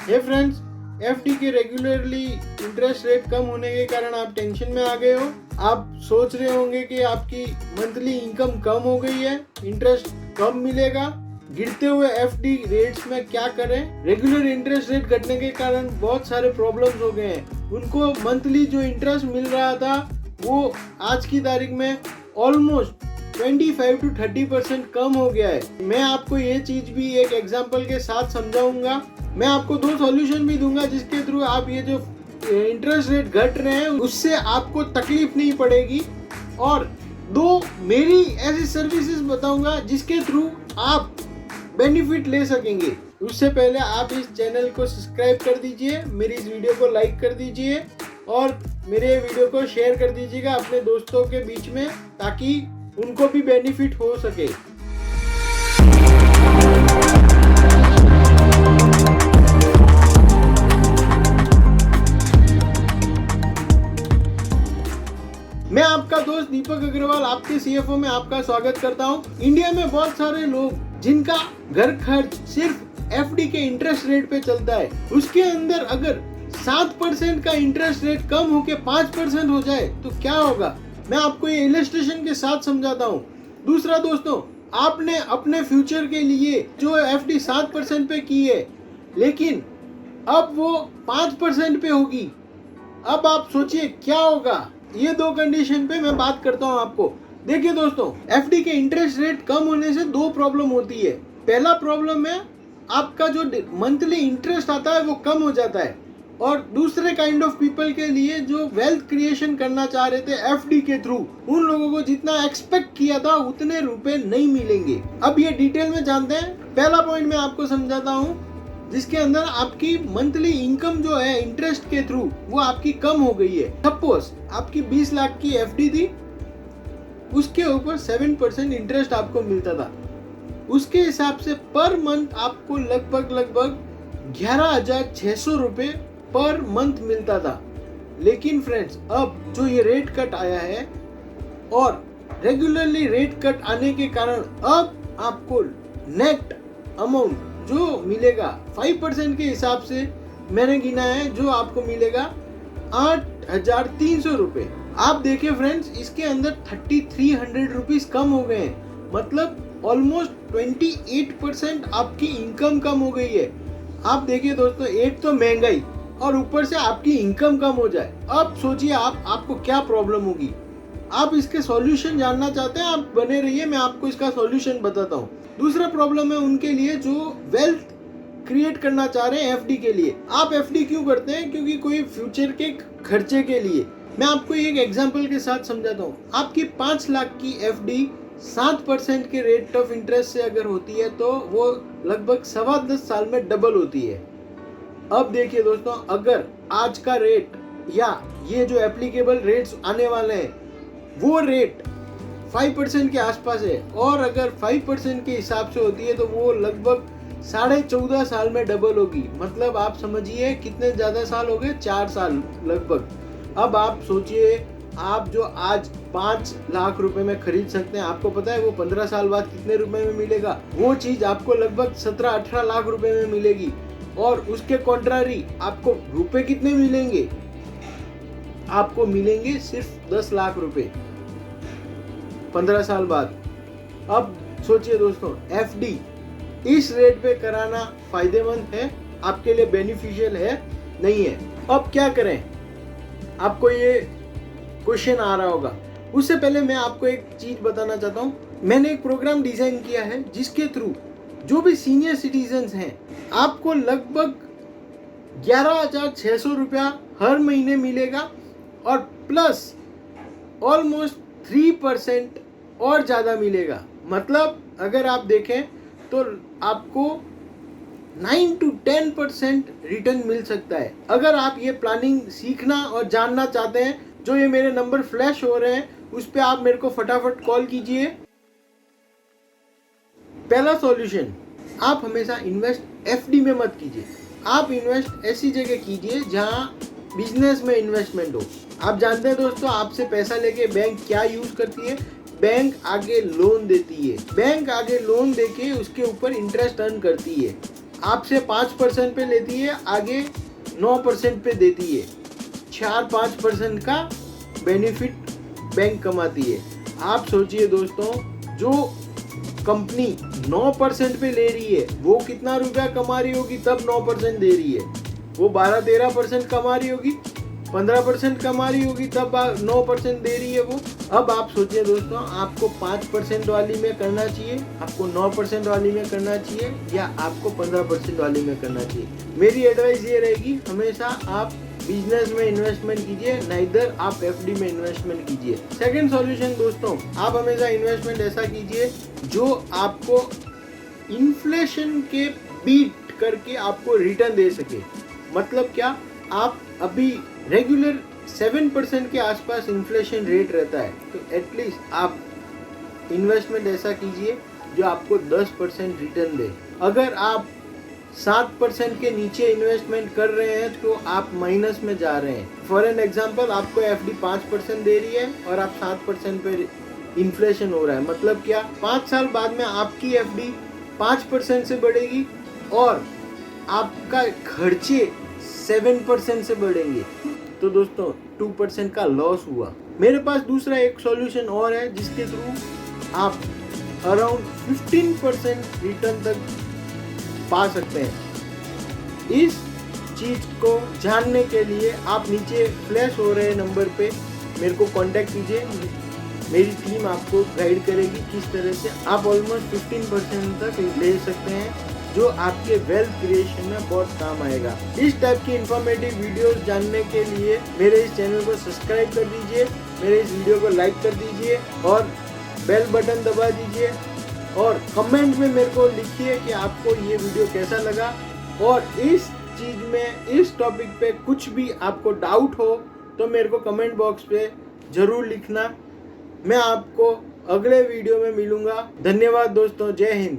हे friends, FD के regularly interest rate कम होने के कारण आप टेंशन में आ गए हो। आप सोच रहे होंगे कि आपकी मंथली इनकम कम हो गई है, इंटरेस्ट कम मिलेगा। गिरते हुए एफडी रेट्स में क्या करें? रेगुलर इंटरेस्ट रेट घटने के कारण बहुत सारे प्रॉब्लम्स हो गए हैं। उनको मंथली जो इंटरेस्ट मिल रहा था वो आज की तारीख में ऑलमोस्ट 25 to 30% कम हो गया है। मैं आपको ये चीज भी एक एग्जांपल के साथ समझाऊंगा। मैं आपको 2 सॉल्यूशन भी दूंगा जिसके थ्रू आप ये जो इंटरेस्ट रेट घट रहे हैं उससे आपको तकलीफ नहीं पड़ेगी, और 2 मेरी ऐसी सर्विसेज बताऊंगा जिसके थ्रू आप बेनिफिट ले सकेंगे। उससे पहले आप इस चैनल को सब्सक्राइब कर दीजिए, मेरी इस वीडियो को लाइक कर दीजिए और मेरे वीडियो को शेयर कर दीजिएगा अपने दोस्तों के बीच में, ताकि उनको भी बेनिफिट हो सके। मैं आपका दोस्त दीपक अग्रवाल आपके सीएफओ में आपका स्वागत करता हूं। इंडिया में बहुत सारे लोग जिनका घर खर्च सिर्फ एफडी के इंटरेस्ट रेट पे चलता है, उसके अंदर अगर 7% का इंटरेस्ट रेट कम होके 5% हो जाए तो क्या होगा, मैं आपको ये इलस्ट्रेशन के साथ समझाता हूँ। दूसरा दोस्तों, आपने अपने फ्यूचर के लिए जो एफडी 7% पे की है, लेकिन अब वो 5% पे होगी। अब आप सोचिए क्या होगा। ये 2 कंडीशन पे मैं बात करता हूँ आपको। देखिए दोस्तों, एफडी के इंटरेस्ट रेट कम होने से 2 प्रॉब्लम होती है। पहला प्रॉब्लम है आपका जो मंथली इंटरेस्ट आता है वो कम हो जाता है, और दूसरे काइंड ऑफ पीपल के लिए जो वेल्थ क्रिएशन करना चाह रहे थे एफडी के थ्रू, उन लोगों को जितना एक्सपेक्ट किया था उतने रुपए नहीं मिलेंगे। अब ये डिटेल में जानते हैं। पहला पॉइंट मैं आपको समझाता हूँ, जिसके अंदर आपकी मंथली इनकम जो है इंटरेस्ट के थ्रू वो आपकी कम हो गई है। सपोज आपकी 20 लाख की एफडी थी, उसके ऊपर 7% इंटरेस्ट आपको मिलता था। उसके हिसाब से पर मंथ आपको लगभग 11,600 रुपए पर मंथ मिलता था। लेकिन फ्रेंड्स, अब जो ये रेट कट आया है और रेगुलरली रेट कट आने के कारण अब आपको नेट अमाउंट जो मिलेगा 5% के हिसाब से मैंने गिना है, जो आपको मिलेगा 8,300 रुपए। आप देखिए फ्रेंड्स, इसके अंदर 3,300 रुपीज कम हो गए हैं, मतलब ऑलमोस्ट 28% आपकी इनकम कम हो गई है। आप देखिए दोस्तों, एक तो महंगाई और ऊपर से आपकी इनकम कम हो जाए, अब सोचिए आपको क्या प्रॉब्लम होगी। आप इसके सॉल्यूशन जानना चाहते हैं, आप बने रहिए, मैं आपको इसका सॉल्यूशन बताता हूँ। दूसरा प्रॉब्लम है उनके लिए जो वेल्थ क्रिएट करना चाह रहे हैं एफडी के लिए। आप एफडी क्यों करते हैं? क्योंकि कोई फ्यूचर के खर्चे के लिए। मैं आपको एक एग्जांपल के साथ समझाता हूँ। आपकी 5 लाख की एफडी 7% के रेट ऑफ इंटरेस्ट से अगर होती है तो वो लगभग 10.25 साल में डबल होती है। अब देखिए दोस्तों, अगर आज का रेट या ये जो एप्लीकेबल रेट्स आने वाले हैं वो रेट 5% के आसपास है, और अगर 5% के हिसाब से होती है तो वो लगभग 14.5 साल में डबल होगी। मतलब आप समझिए कितने ज्यादा साल हो गए, 4 साल लगभग। अब आप सोचिए, आप जो आज 5 लाख रुपए में खरीद सकते हैं, आपको पता है वो 15 साल बाद कितने रुपए में मिलेगा? वो चीज आपको लगभग 17-18 लाख रुपए में मिलेगी। और उसके कॉन्ट्रारी आपको रुपए कितने मिलेंगे? आपको मिलेंगे सिर्फ 10 लाख रुपए 15 साल बाद। अब सोचिए दोस्तों, एफडी इस रेट पे कराना फायदेमंद है, आपके लिए बेनिफिशियल है, नहीं है। अब क्या करें? आपको ये क्वेश्चन आ रहा होगा। उससे पहले मैं आपको एक चीज बताना चाहता हूँ। मैंने एक प्रोग्राम डिजाइन किया है जिसके थ्रू जो भी सीनियर सिटीजन्स हैं, आपको लगभग 11,600 रुपया हर महीने मिलेगा, और प्लस ऑलमोस्ट 3% और ज़्यादा मिलेगा। मतलब अगर आप देखें तो आपको 9 to 10% रिटर्न मिल सकता है। अगर आप ये प्लानिंग सीखना और जानना चाहते हैं, जो ये मेरे नंबर फ्लैश हो रहे हैं उस पर आप मेरे को फटाफट कॉल कीजिए। पहला सॉल्यूशन, आप हमेशा इन्वेस्ट एफडी में मत कीजिए। आप इन्वेस्ट ऐसी जगह कीजिए जहां बिजनेस में इन्वेस्टमेंट हो। आप जानते हैं दोस्तों, आपसे पैसा लेके बैंक क्या यूज करती है? बैंक आगे लोन देती है। बैंक आगे लोन देके उसके ऊपर इंटरेस्ट अर्न करती है। आपसे 5% पे लेती है, आगे 9% पे देती है। 4-5% का बेनिफिट बैंक कमाती है। आप सोचिए दोस्तों, जो कंपनी 9% पे ले रही है वो कितना रुपया कमा रही होगी तब 9% दे रही है। वो 12-13% कमा रही होगी, 15% कमा रही होगी तब 9% दे रही है वो। अब आप सोचिए दोस्तों, आपको 5% वाली में करना चाहिए, आपको 9% वाली में करना चाहिए, या आपको 15% वाली में करना चाहिए। मेरी एडवाइस ये रहेगी, हमेशा आप बिजनेस में इन्वेस्टमेंट कीजिए, नाइदर आप एफडी में इन्वेस्टमेंट कीजिए। सेकंड सॉल्यूशन दोस्तों, आप हमेशा इन्वेस्टमेंट ऐसा कीजिए जो आपको इन्फ्लेशन के बीट करके आपको रिटर्न दे सके। मतलब क्या, आप अभी रेगुलर 7% के आसपास इन्फ्लेशन रेट रहता है, तो एटलीस्ट आप इन्वेस्टमेंट ऐसा कीजिए जो आपको 10% रिटर्न दे। अगर आप 7% के नीचे इन्वेस्टमेंट कर रहे हैं तो आप माइनस में जा रहे हैं। फॉर एन एग्जांपल, आपको एफडी 5% दे रही है और आप 7% पे इन्फ्लेशन हो रहा है। मतलब क्या, 5 साल बाद में आपकी एफडी 5% से बढ़ेगी और आपका खर्चे 7% से बढ़ेंगे। तो दोस्तों 2% का लॉस हुआ। मेरे पास दूसरा एक सॉल्यूशन और है जिसके थ्रू आप अराउंड 15% रिटर्न तक पा सकते हैं। इस चीज को जानने के लिए आप नीचे फ्लैश हो रहे नंबर पे मेरे को कांटेक्ट कीजिए। मेरी टीम आपको गाइड करेगी किस तरह से आप ऑलमोस्ट 15% तक ले सकते हैं, जो आपके वेल्थ क्रिएशन में बहुत काम आएगा। इस टाइप की इंफॉर्मेटिव वीडियोस जानने के लिए मेरे इस चैनल को सब्सक्राइब कर दीजिए, मेरे इस वीडियो को लाइक कर दीजिए और बेल बटन दबा दीजिए, और कमेंट में मेरे को लिखिए कि आपको ये वीडियो कैसा लगा। और इस चीज़ में, इस टॉपिक पे कुछ भी आपको डाउट हो तो मेरे को कमेंट बॉक्स पे ज़रूर लिखना। मैं आपको अगले वीडियो में मिलूँगा। धन्यवाद दोस्तों, जय हिंद।